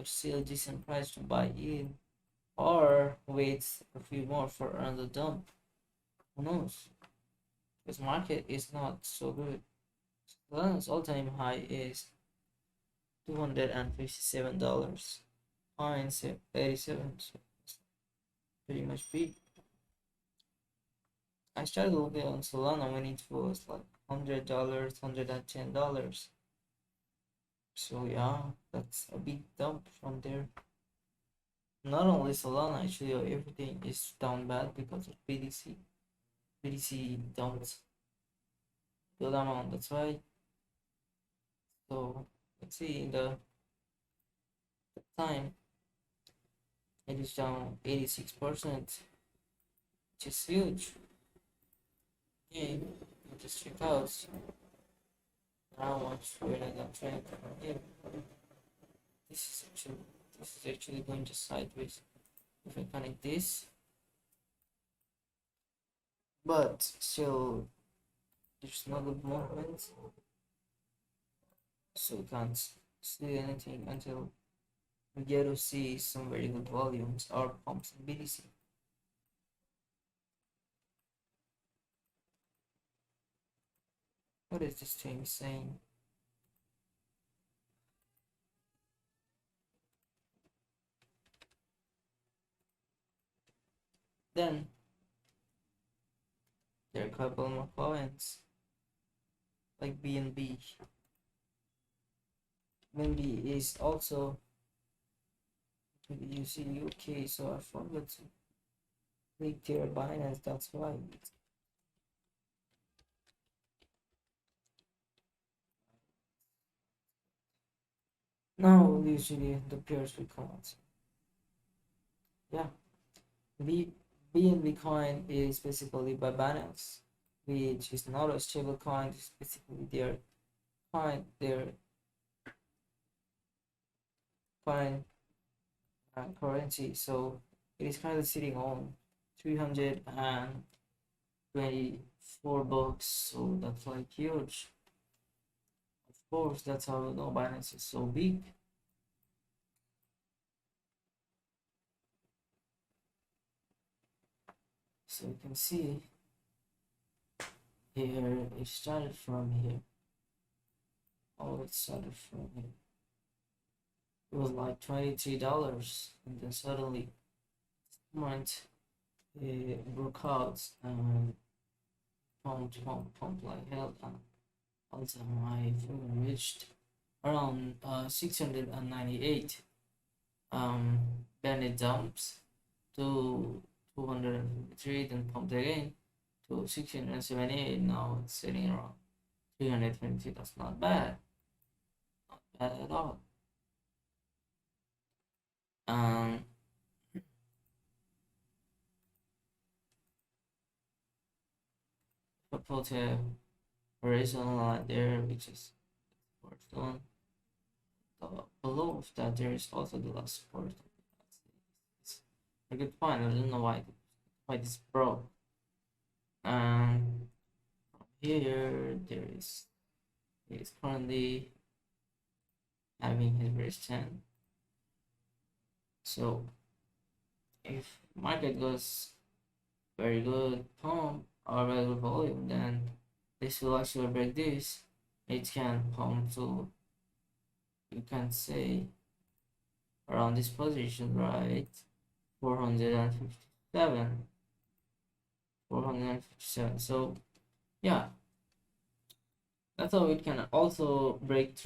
but still a decent price to buy in, or wait a few more for another dump. Who knows? Because market is not so good. Solana's all-time high is $257. 87, so it's pretty much big. I started looking on Solana when it was like $100, $110. So yeah, that's a big dump from there. Not only Solana, actually everything is down bad because of BTC. BTC dumped good amount, that's why. So let's see in the time it is down 86%, which is huge. Okay, just check out how much we're gonna trend from here. This is actually going just sideways if I connect this, but still there's no good movement, so we can't see anything until we get to see some very good volumes or pumps in BTC. What is this thing saying? Then there are a couple more coins like BNB. BNB is also using UK, so I forgot to click their Binance. That's why. Now usually the pairs will come out. Yeah, BNB coin is basically by Binance, which is not a stable coin. It's basically their coin, their coin currency. So it is currently sitting on 324 bucks. So that's like huge. Of course, that's how we know Binance is so big. So you can see here it started from here. Oh, it started from here. It was like $23, and then suddenly went broke out and pumped like hell, and also my phone reached around 698. Then it jumps to 253, then pumped again to 678. Now it's sitting around 320. That's not bad, not bad at all. Um, I put a horizontal line there, which is first one. Below of that, there is also the last support. It's a good point. I don't know why this broke. From here, he is currently having his resistance. So if market goes very good pump or very good volume, then this will actually break this. It can pump to, you can say, around this position, right? 457. 457. So yeah, that's how it can also break through.